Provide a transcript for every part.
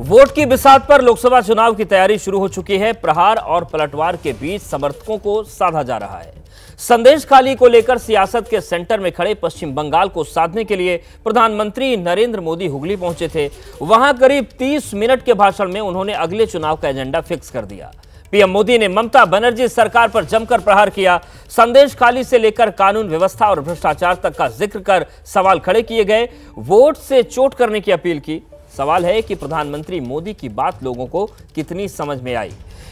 Vote की बिसात पर लोकसभा चुनाव की तैयारी शुरू हो चुकी है। प्रहार और पलटवार के बीच समर्थकों को साधा जा रहा है। संदेश खाली को लेकर सियासत के सेंटर में खड़े पश्चिम बंगाल को साधने के लिए प्रधानमंत्री नरेंद्र मोदी हुगली पहुंचे थे। वहां करीब 30 मिनट के भाषण में उन्होंने अगले चुनाव का एजेंडा फिक्स कर दिया। पीएम मोदी ने ममता बनर्जी सरकार पर जमकर प्रहार किया। संदेश खाली से लेकर कानून व्यवस्था और भ्रष्टाचार तक का जिक्र कर सवाल खड़े किए गए। वोट से चोट करने की अपील की। सवाल है कि प्रधानमंत्री मोदी की बात लोगों को कितनी समझ में आई।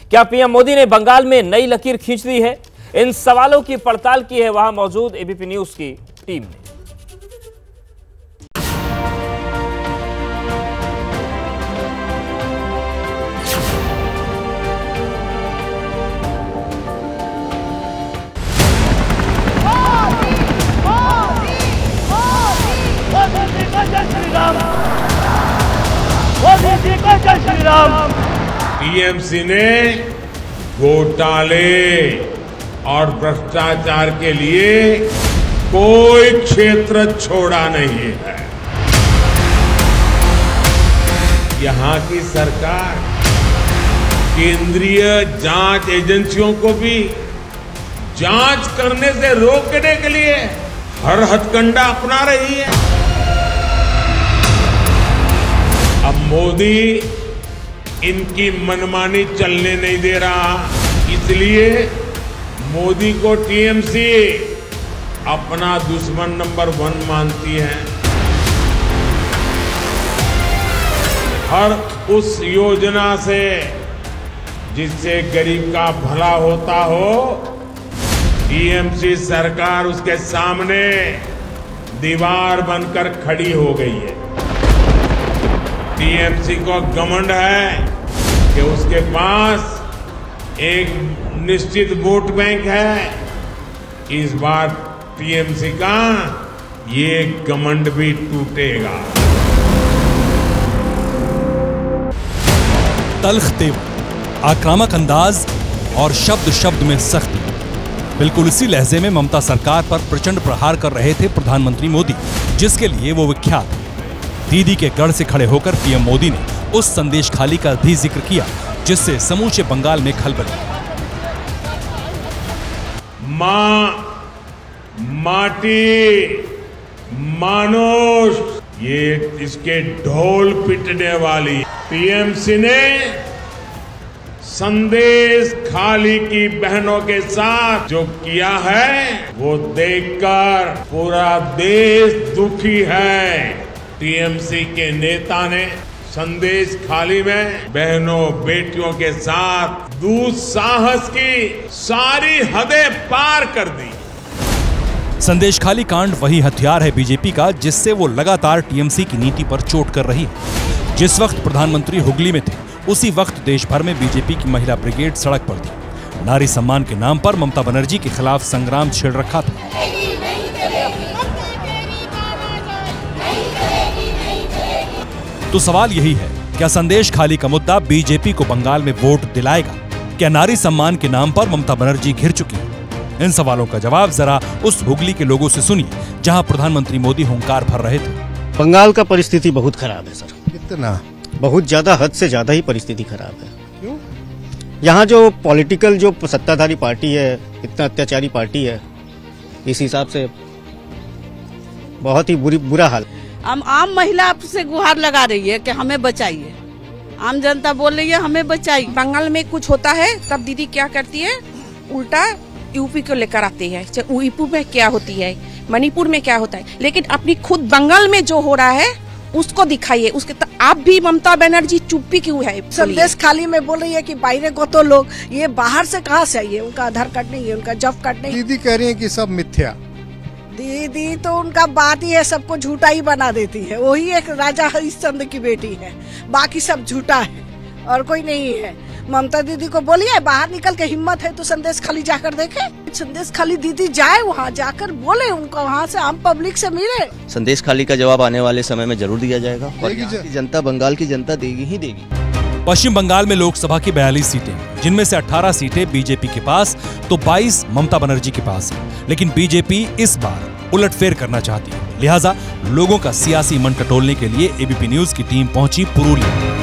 क्या पीएम मोदी ने बंगाल में नई लकीर खींच दी है? इन सवालों की पड़ताल की है वहां मौजूद एबीपी न्यूज की टीम ने। टीएमसी ने घोटाले और भ्रष्टाचार के लिए कोई क्षेत्र छोड़ा नहीं है। यहां की सरकार केंद्रीय जांच एजेंसियों को भी जांच करने से रोकने के लिए हर हथकंडा अपना रही है। अब मोदी इनकी मनमानी चलने नहीं दे रहा, इसलिए मोदी को टीएमसी अपना दुश्मन नंबर 1 मानती है। हर उस योजना से जिससे गरीब का भला होता हो, टीएमसी सरकार उसके सामने दीवार बनकर खड़ी हो गई है। टीएमसी को घमंड है कि उसके पास एक निश्चित वोट बैंक है। इस बार टीएमसी का ये घमंड भी टूटेगा। तल्ख तेवर, आक्रामक अंदाज और शब्द शब्द में सख्ती, बिल्कुल इसी लहजे में ममता सरकार पर प्रचंड प्रहार कर रहे थे प्रधानमंत्री मोदी, जिसके लिए वो विख्यात। दीदी के गढ़ से खड़े होकर पीएम मोदी ने उस संदेश खाली का भी जिक्र किया जिससे समूचे बंगाल में खलबली। मां, माटी, मानुष, ये इसके ढोल पिटने वाली। टीएमसी ने संदेश खाली की बहनों के साथ जो किया है वो देखकर पूरा देश दुखी है। टीएमसी के नेता ने संदेश खाली में बहनों बेटियों के साथ दुस्साहस की सारी हदें पार कर दी। संदेश खाली कांड वही हथियार है बीजेपी का जिससे वो लगातार टीएमसी की नीति पर चोट कर रही है। जिस वक्त प्रधानमंत्री हुगली में थे, उसी वक्त देश भर में बीजेपी की महिला ब्रिगेड सड़क पर थी। नारी सम्मान के नाम पर ममता बनर्जी के खिलाफ संग्राम छिड़ रखा था। तो सवाल यही है, क्या संदेश खाली का मुद्दा बीजेपी को बंगाल में वोट दिलाएगा? क्या नारी सम्मान के नाम पर ममता बनर्जी घिर चुकी है? इन सवालों का जवाब जरा उस हुगली के लोगों से सुनिए, जहां प्रधानमंत्री मोदी हुंकार भर रहे थे। बंगाल का परिस्थिति बहुत खराब है सर। कितना? बहुत ज्यादा, हद से ज्यादा ही परिस्थिति खराब है। क्यों? यहाँ जो पॉलिटिकल जो सत्ताधारी पार्टी है, इतना अत्याचारी पार्टी है, इस हिसाब से बहुत ही बुरा हाल। हम आम महिला से गुहार लगा रही है कि हमें बचाइए। आम जनता बोल रही है हमें बचाइए। बंगाल में कुछ होता है तब दीदी क्या करती है, उल्टा यूपी को लेकर आती है। यूपी में क्या होती है, मणिपुर में क्या होता है, लेकिन अपनी खुद बंगाल में जो हो रहा है उसको दिखाइए। उसके आप भी ममता बनर्जी चुप्पी क्यों है? संदेश खाली में बोल रही है कि बाहर को तो लोग, ये बाहर से कहाँ से आइए? उनका आधार कार्ड नहीं है, उनका जॉब कार्ड नहीं। दीदी कह रही है कि सब मिथ्या। दीदी तो उनका बात ही है, सबको झूठा ही बना देती है। वही एक राजा हरिश्चंद्र की बेटी है, बाकी सब झूठा है और कोई नहीं है। ममता दीदी को बोलिए बाहर निकल के, हिम्मत है तो संदेश खाली जाकर देखे। संदेश खाली दीदी जाए, वहाँ जाकर बोले, उनको वहाँ से आम पब्लिक से मिले। संदेश खाली का जवाब आने वाले समय में जरूर दिया जाएगा और जनता, बंगाल की जनता देगी ही देगी। पश्चिम बंगाल में लोकसभा की 42 सीटें, जिनमें से 18 सीटें बीजेपी के पास तो 22 ममता बनर्जी के पास है। लेकिन बीजेपी इस बार उलटफेर करना चाहती है, लिहाजा लोगों का सियासी मन टटोलने के लिए एबीपी न्यूज की टीम पहुंची पुरुलिया।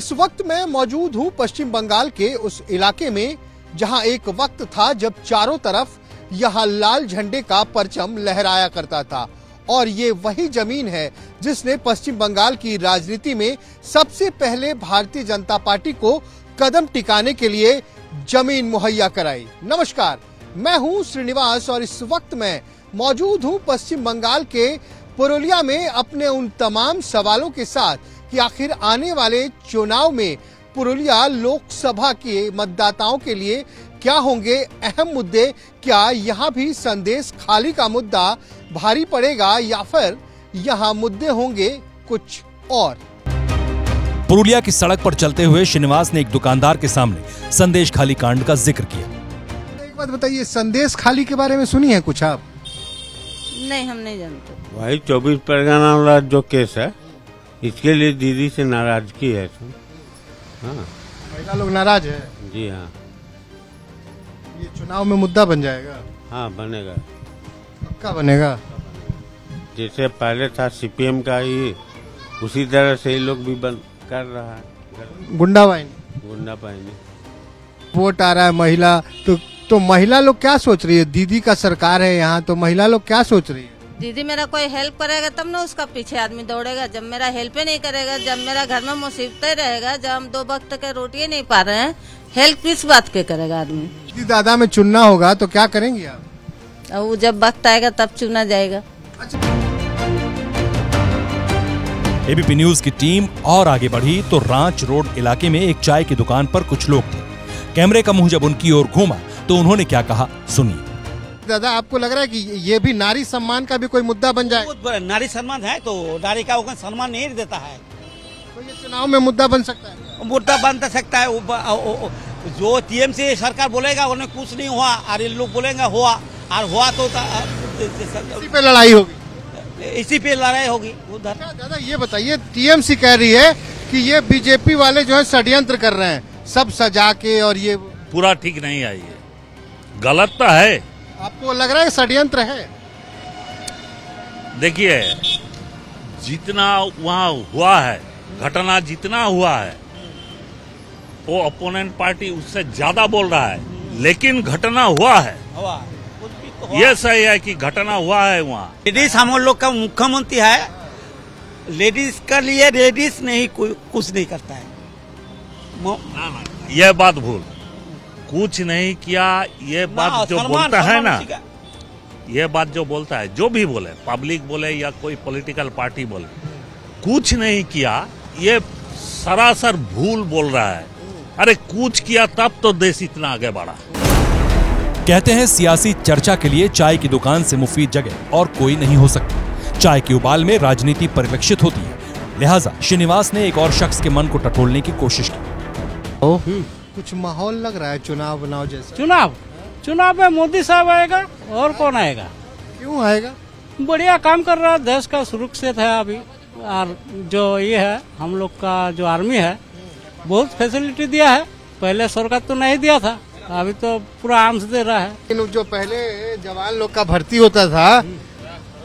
इस वक्त मैं मौजूद हूँ पश्चिम बंगाल के उस इलाके में जहां एक वक्त था जब चारों तरफ यहाँ लाल झंडे का परचम लहराया करता था और ये वही जमीन है जिसने पश्चिम बंगाल की राजनीति में सबसे पहले भारतीय जनता पार्टी को कदम टिकाने के लिए जमीन मुहैया कराई। नमस्कार, मैं हूं श्रीनिवास और इस वक्त मैं मौजूद हूं पश्चिम बंगाल के पुरुलिया में अपने उन तमाम सवालों के साथ कि आखिर आने वाले चुनाव में पुरुलिया लोकसभा के मतदाताओं के लिए क्या होंगे अहम मुद्दे। क्या यहाँ भी संदेश खाली का मुद्दा भारी पड़ेगा या फिर यहाँ मुद्दे होंगे कुछ और। पुरुलिया की सड़क पर चलते हुए श्रीनिवास ने एक दुकानदार के सामने संदेश खाली कांड का जिक्र किया। एक बात बताइए, संदेश खाली के बारे में सुनी है कुछ आप? नहीं, हम नहीं जानते भाई। 24 परगना वाला जो केस है इसके लिए दीदी से नाराजगी है। हाँ, महिला लोग नाराज है। जी हाँ। ये चुनाव में मुद्दा बन जाएगा? हाँ, बनेगा। पक्का बनेगा। जैसे पहले था सीपीएम का ही, उसी तरह से ये लोग भी बन कर रहा है। गुंडा बाहिनी। गुंडा बाहिनी। वोट आ रहा है महिला तो महिला लोग क्या सोच रही है? दीदी का सरकार है यहाँ, तो महिला लोग क्या सोच रही है? दीदी मेरा कोई हेल्प करेगा तब ना उसका पीछे आदमी दौड़ेगा। जब मेरा हेल्प ही नहीं करेगा, जब मेरा घर में मुसीबतें रहेगा, जब हम 2 वक्त के रोटी नहीं पा रहे हैं, हेल्प किस बात के करेगा आदमी? दीदी दादा में चुनना होगा तो क्या करेंगी आप? अब वो जब वक्त आएगा तब चुना जाएगा। एबीपी न्यूज की टीम और आगे बढ़ी तो रांच रोड इलाके में एक चाय की दुकान पर कुछ लोग थे। कैमरे का मुंह जब उनकी ओर घूमा तो उन्होंने क्या कहा, सुनिए। दादा, आपको लग रहा है कि ये भी नारी सम्मान का भी कोई मुद्दा बन जाए? नारी सम्मान है तो नारी का वो सम्मान नहीं देता है, तो ये चुनाव में मुद्दा बन सकता है? मुद्दा बन सकता है। जो टीएमसी सरकार बोलेगा उन्हें कुछ नहीं हुआ और ये लोग बोलेंगे हुआ, और हुआ तो इसी पे लड़ाई होगी। इसी पे लड़ाई होगी उधर। दादा ये बताइए, टीएमसी कह रही है कि ये बीजेपी वाले जो है षड्यंत्र कर रहे हैं, सब सजा के, और ये पूरा ठीक नहीं है, ये गलत तो है। आपको लग रहा है षड्यंत्र है? देखिए, जितना वहाँ हुआ है, घटना जितना हुआ है, वो अपोनेंट पार्टी उससे ज्यादा बोल रहा है, लेकिन घटना हुआ है। ये सही है कि घटना हुआ है वहाँ। लेडीज हम लोग का मुख्यमंत्री है, लेडीज के लिए लेडीज नहीं कुछ नहीं करता है। ये बात भूल, कुछ नहीं किया। ये बात जो बोलता है ना, ये बात जो बोलता है, जो भी बोले, पब्लिक बोले या कोई पॉलिटिकल पार्टी बोले, कुछ नहीं किया, ये सरासर भूल बोल रहा है। अरे कुछ किया तब तो देश इतना आगे बढ़ा। कहते हैं सियासी चर्चा के लिए चाय की दुकान से मुफीद जगह और कोई नहीं हो सकती। चाय के उबाल में राजनीति परिलक्षित होती है, लिहाजा श्रीनिवास ने एक और शख्स के मन को टटोलने की कोशिश की। कुछ माहौल लग रहा है चुनाव बनाओ जैसा। चुनाव में मोदी साहब आएगा, और कौन आएगा? क्यों आएगा? बढ़िया काम कर रहा है, देश का सुरक्षित है अभी। और जो ये है हम लोग का जो आर्मी है, बहुत फैसिलिटी दिया है। पहले सरकार तो नहीं दिया था, अभी तो पूरा आर्म्स दे रहा है। लेकिन जो पहले जवान लोग का भर्ती होता था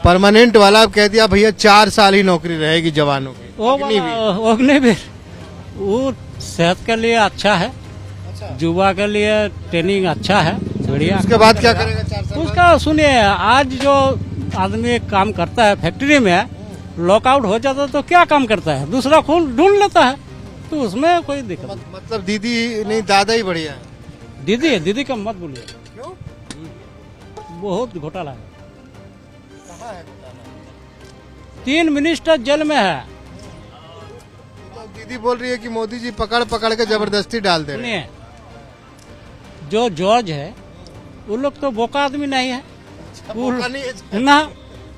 परमानेंट वाला, अब कह दिया भैया 4 साल ही नौकरी रहेगी जवानों की। अग्निवीर वो सेहत के लिए अच्छा है, युवा के लिए ट्रेनिंग अच्छा है, बढ़िया। उसके बाद क्या करेगा 4 साल? उसका सुनिए, आज जो आदमी काम करता है फैक्ट्री में, लॉकआउट हो जाता तो क्या काम करता है? दूसरा खून ढूंढ लेता है, तो उसमें कोई दिक्कत। मतलब दीदी नहीं, दादा ही बढ़िया है। दीदी का मत बोलिए। क्यों? बहुत घोटाला है। कहाँ है घोटाला? 3 मिनिस्टर जेल में है। दीदी बोल रही है कि मोदी जी पकड़ के जबरदस्ती डाल दे रहे हैं। जो जज है वो लोग तो बोका आदमी नहीं है। नहीं ना,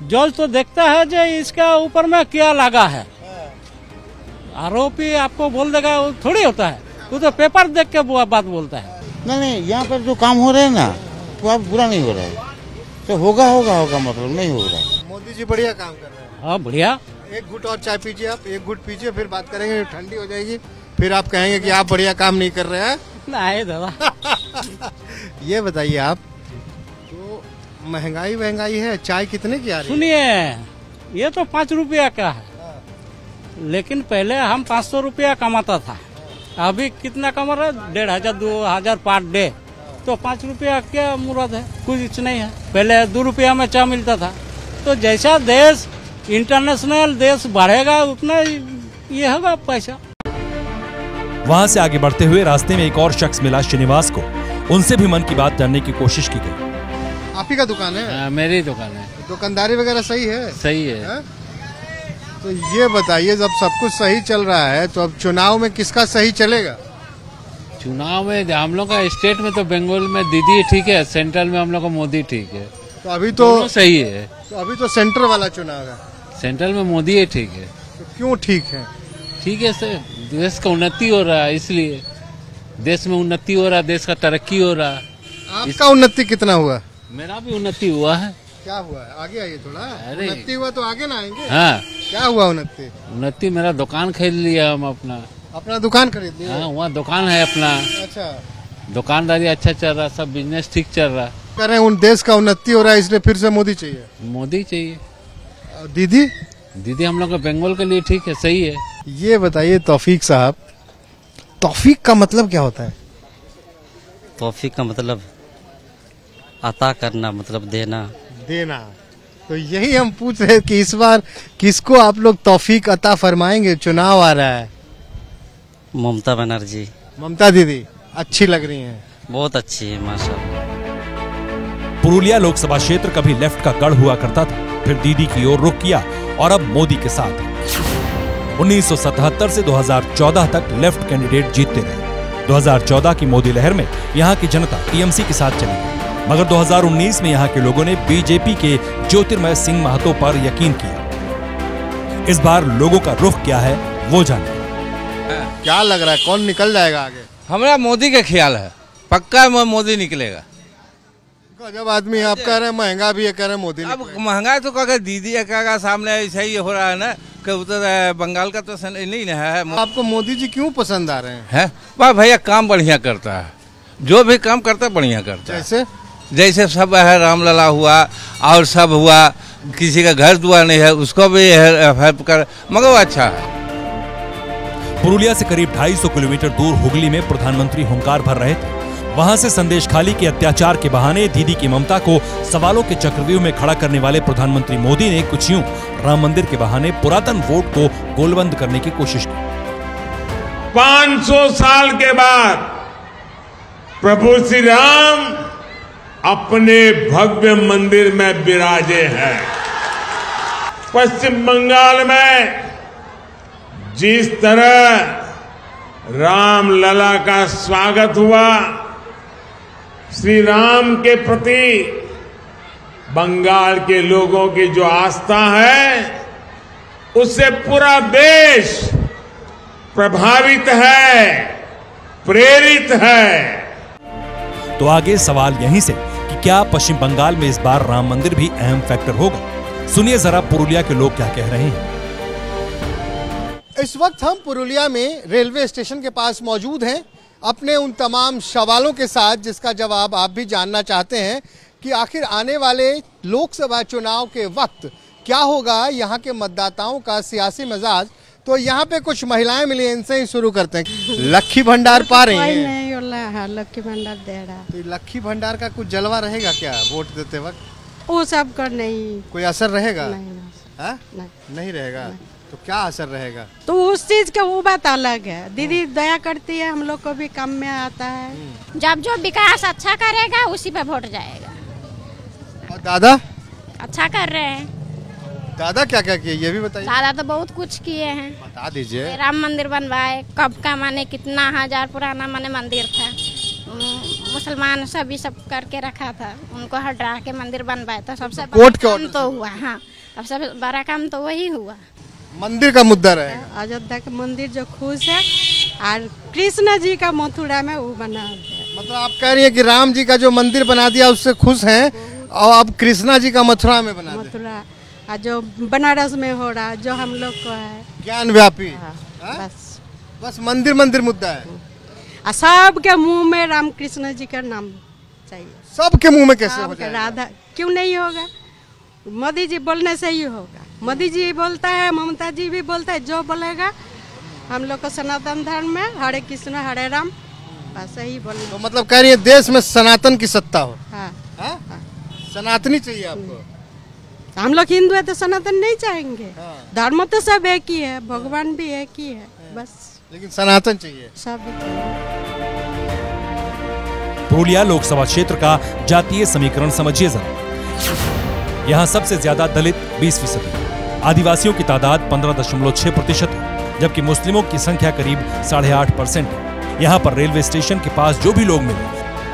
जज तो देखता है जो इसका ऊपर में क्या लगा है। आरोपी आपको बोल देगा, वो थोड़ी होता है, वो तो पेपर देख के बात बोलता है। नहीं, यहाँ पर जो काम हो रहे हैं ना, वो आप बुरा नहीं हो रहा है, तो होगा मतलब नहीं हो रहा है। मोदी जी बढ़िया काम कर रहे हैं। हाँ, बढ़िया। एक घुट और चाय पीजिए आप, एक घुट पीजिए, फिर बात करेंगे, ठंडी हो जाएगी, फिर आप कहेंगे कि आप बढ़िया काम नहीं कर रहे हैं। नहीं दादा। ये बताइए आप, तो महंगाई है, चाय कितने की आ रही है? सुनिए, ये तो 5 रुपया का है, लेकिन पहले हम 500 रुपया कमाता था, अभी कितना कम रहा है? 1500 2000 पर डे, तो 5 रुपया क्या मुराद है? कुछ नहीं है। पहले 2 रुपया में चाय मिलता था। तो जैसा देश इंटरनेशनल देश बढ़ेगा उतना ये होगा पैसा। वहां से आगे बढ़ते हुए रास्ते में एक और शख्स मिला श्रीनिवास को। उनसे भी मन की बात जानने की कोशिश की गई। आप ही का दुकान है? मेरी दुकान है। दुकानदारी वगैरह सही है? सही है। तो ये बताइए, जब सब कुछ सही चल रहा है तो अब चुनाव में किसका सही चलेगा? चुनाव में हम लोग का स्टेट में तो बंगाल में दीदी ठीक है, सेंट्रल में हम लोग का मोदी ठीक है। तो अभी तो सही है। तो अभी तो सेंटर वाला चुनाव है। सेंट्रल में मोदी है ठीक है। तो क्यों ठीक है? ठीक है सर, देश का उन्नति हो रहा है, इसलिए देश में उन्नति हो रहा है, देश का तरक्की हो रहा है। आपका उन्नति कितना हुआ? मेरा भी उन्नति हुआ है। क्या हुआ है? आगे आइए थोड़ा। अरे उन्नति हुआ तो आगे ना आएंगे। हाँ, क्या हुआ उन्नति? उन्नति मेरा दुकान खरीद लिया हम अपना दुकान खरीद लिया? हाँ, वहाँ दुकान है अपना। अच्छा, दुकानदारी अच्छा चल रहा, सब बिजनेस ठीक चल रहा। कह रहे हैं उन देश का उन्नति हो रहा है, इसलिए फिर से मोदी चाहिए। मोदी चाहिए। दीदी? दीदी हम लोग का बंगाल के लिए ठीक है, सही है। ये बताइए तौफीक साहब, तौफीक का मतलब क्या होता है? तौफीक का मतलब अता करना, मतलब देना। देना। तो यही हम पूछ रहे कि इस बार किसको आप लोग तौफीक अता फरमाएंगे? चुनाव आ रहा है। ममता बनर्जी। ममता दीदी अच्छी लग रही हैं? बहुत अच्छी है माशाल्लाह। पुरुलिया लोकसभा क्षेत्र कभी लेफ्ट का गढ़ हुआ करता था, फिर दीदी की ओर रुख किया और अब मोदी के साथ। 1977 से 2014 तक लेफ्ट कैंडिडेट जीतते रहे। 2014 की मोदी लहर में यहाँ की जनता टीएमसी के साथ चली गई, मगर 2019 में यहाँ के लोगों ने बीजेपी के ज्योतिर्मय सिंह महतो पर यकीन किया। इस बार लोगों का रुख क्या है वो जानिए। क्या लग रहा है, कौन निकल जाएगा आगे? हमारा मोदी का ख्याल है, पक्का मोदी निकलेगा। जब आदमी आप कह रहे हैं महंगा भी है, कह रहे हैं मोदी। अब महंगा तो क्या दीदी का सामने ऐसा ही हो रहा है ना कि उधर बंगाल का तो नहीं है। आपको मोदी जी क्यों पसंद आ रहे हैं? वाह भैया, काम बढ़िया करता है, जो भी काम करता है बढ़िया करता है। जैसे सब है, रामलला हुआ और सब हुआ, किसी का घर दुआर नहीं है उसको भी हेल्प कर, मगर वो अच्छा है। पुरुलिया से करीब 250 किलोमीटर दूर हुगली में प्रधानमंत्री हुंकार भर रहे थे। वहां से संदेशखाली के अत्याचार के बहाने दीदी की ममता को सवालों के चक्रव्यूह में खड़ा करने वाले प्रधानमंत्री मोदी ने कुछ यूं राम मंदिर के बहाने पुरातन वोट को गोलबंद करने की कोशिश की। 500 साल के बाद प्रभु श्री राम अपने भव्य मंदिर में विराजे हैं। पश्चिम बंगाल में जिस तरह राम लला का स्वागत हुआ, श्री राम के प्रति बंगाल के लोगों की जो आस्था है, उससे पूरा देश प्रभावित है, प्रेरित है। तो आगे सवाल यहीं से कि क्या पश्चिम बंगाल में इस बार राम मंदिर भी अहम फैक्टर होगा? सुनिए जरा पुरुलिया के लोग क्या कह रहे हैं। इस वक्त हम पुरुलिया में रेलवे स्टेशन के पास मौजूद हैं, अपने उन तमाम सवालों के साथ जिसका जवाब आप भी जानना चाहते हैं कि आखिर आने वाले लोकसभा चुनाव के वक्त क्या होगा यहाँ के मतदाताओं का सियासी मिजाज। तो यहाँ पे कुछ महिलाएं मिली, इनसे ही शुरू करते हैं। लक्की भंडार पा रही हैं? लक्की भंडार दे रहा। तो लक्की भंडार का कुछ जलवा रहेगा क्या वोट देते वक्त? वो सब कर नहीं, कोई असर रहेगा? नहीं, नहीं रहेगा। तो क्या असर रहेगा? तो उस चीज का वो बात अलग है। दीदी दया करती है, हम लोग को भी काम में आता है। जब जो विकास अच्छा करेगा उसी पे वोट जाएगा। और दादा? अच्छा कर रहे हैं। दादा क्या क्या किए ये भी बताइए। दादा तो बहुत कुछ किए हैं, बता दीजिए। राम मंदिर बनवाए, कब का माने कितना हजार पुराना माने मंदिर था, मुसलमान सभी सब करके रखा था, उनको हटा के मंदिर बनवाए तो सबसे बड़ा काम तो हुआ। हाँ, सबसे बड़ा काम तो वही हुआ। मंदिर का मुद्दा रहेगा। अयोध्या का मंदिर जो खुश है, और कृष्ण जी का मथुरा में वो बना दिया। मतलब आप कह रही है कि राम जी का जो मंदिर बना दिया उससे खुश हैं, और अब कृष्णा जी का मथुरा में बना दिया। मथुरा जो बनारस में हो रहा, जो हम लोग को है ज्ञान व्यापी। बस मंदिर मंदिर मुद्दा है। सबके मुंह में राम कृष्ण जी का नाम चाहिए। सबके मुंह में कैसे हो जाएगा? राधा क्यों नहीं होगा? मोदी जी बोलने से ही होगा। मोदी जी बोलता है, ममता जी भी बोलता है, जो बोलेगा हम लोग को सनातन धर्म में हरे कृष्ण हरे राम, बस यही बोल। तो मतलब कह रही है देश में सनातन की सत्ता हो। हाँ, हाँ? सनातनी चाहिए आपको। हम लोग हिंदू है तो सनातन नहीं चाहेंगे। धर्म तो सब एक ही है, भगवान भी एक ही है, बस। लेकिन सनातन चाहिए सब। पुरुलिया लोकसभा क्षेत्र का जातीय समीकरण समझिए जरा। यहाँ सबसे ज्यादा दलित 20%, आदिवासियों की तादाद 15.6% है, जबकि मुस्लिमों की संख्या करीब 8.5% है। यहाँ पर रेलवे स्टेशन के पास जो भी लोग मिले,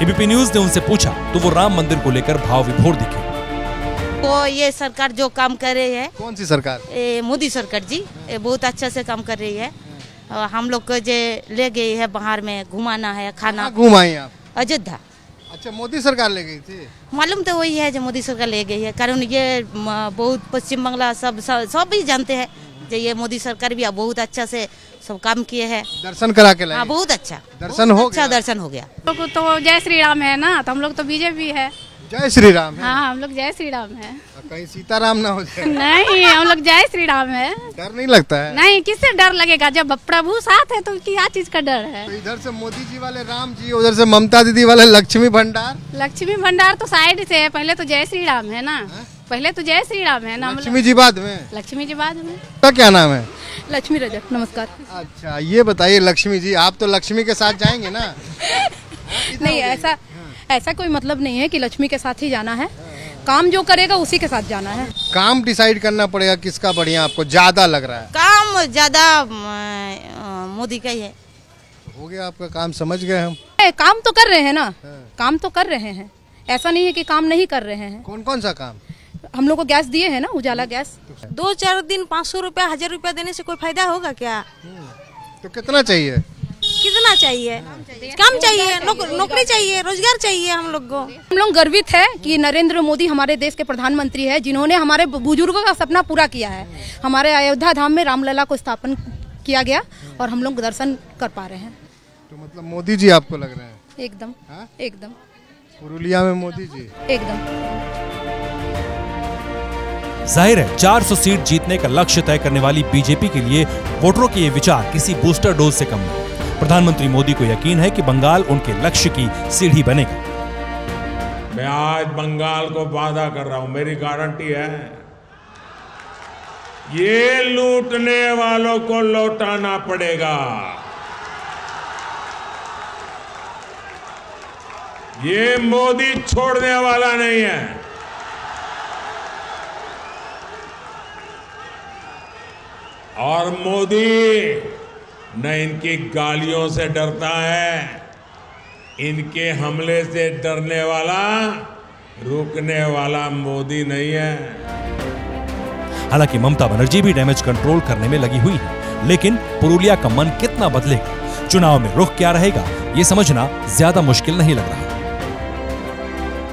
एबीपी न्यूज ने उनसे पूछा तो वो राम मंदिर को लेकर भाव विभोर दिखे। तो ये सरकार जो काम कर रही है। कौन सी सरकार? मोदी सरकार जी बहुत अच्छा से काम कर रही है। हम लोग को जो ले गई है बाहर में घुमाना है, खाना। घुमाई आप? अयोध्या। अच्छा, मोदी सरकार ले गई थी? मालूम तो वही है जो मोदी सरकार ले गई है, कारण ये बहुत पश्चिम बंगला सब भी जानते हैं जो ये मोदी सरकार भी बहुत अच्छा से सब काम किए हैं। दर्शन करा के लाए? हाँ, बहुत अच्छा दर्शन हो अच्छा दर्शन हो गया। हम लोग तो जय श्री राम है ना, तो हम लोग तो बीजेपी है। जय श्री राम है? हाँ, हम लोग जय श्री राम है। कहीं सीताराम ना हो जाए? नहीं, हम लोग जय श्री राम है। डर नहीं लगता है? नहीं, किससे डर लगेगा जब प्रभु साथ है तो क्या चीज का डर है। तो इधर से मोदी जी वाले राम जी, उधर से ममता दीदी वाले लक्ष्मी भंडार। लक्ष्मी भंडार तो साइड से है, पहले तो जय श्री राम है ना। पहले तो जय श्री राम है ना। लक्ष्मी जी बाद में? लक्ष्मी जी बाद में। तो क्या नाम है? लक्ष्मी रजक। नमस्कार। अच्छा, ये बताइए लक्ष्मी जी, आप तो लक्ष्मी के साथ जाएंगे ना? नहीं, ऐसा कोई मतलब नहीं है कि लक्ष्मी के साथ ही जाना है। काम जो करेगा उसी के साथ जाना है। काम डिसाइड करना पड़ेगा किसका बढ़िया आपको ज्यादा लग रहा है? काम ज्यादा मोदी का ही है। हो गया आपका काम, समझ गए हम। काम तो कर रहे हैं ना, काम तो कर रहे हैं, ऐसा नहीं है कि काम नहीं कर रहे हैं। कौन कौन सा काम? हम लोग को गैस दिए है ना, उजाला गैस। 2-4 दिन 500 रुपया 1000 रुपया देने से कोई फायदा होगा क्या? तो कितना चाहिए? कितना चाहिए? काम चाहिए, नौकरी चाहिए, रोजगार चाहिए हम लोग को। हम लोग गर्वित है कि नरेंद्र मोदी हमारे देश के प्रधानमंत्री है, जिन्होंने हमारे बुजुर्गों का सपना पूरा किया है। हमारे अयोध्या धाम में रामलला को स्थापन किया गया और हम लोग दर्शन कर पा रहे हैं। तो मतलब मोदी जी आपको लग रहे हैं? एकदम। एकदम। पुरुलिया में मोदी जी एकदम। जाहिर है 400 सीट जीतने का लक्ष्य तय करने वाली बीजेपी के लिए वोटरों के ये विचार किसी बूस्टर डोज से कम नहीं। प्रधानमंत्री मोदी को यकीन है कि बंगाल उनके लक्ष्य की सीढ़ी बनेगा। मैं आज बंगाल को वादा कर रहा हूं, मेरी गारंटी है, ये लूटने वालों को लौटाना पड़ेगा। ये मोदी छोड़ने वाला नहीं है। और मोदी न इनकी गालियों से डरता है, इनके हमले से डरने वाला, रुकने वाला मोदी नहीं है। हालांकि ममता बनर्जी भी डैमेज कंट्रोल करने में लगी हुई है, लेकिन पुरुलिया का मन कितना बदलेगा, चुनाव में रुख क्या रहेगा, ये समझना ज्यादा मुश्किल नहीं लग रहा।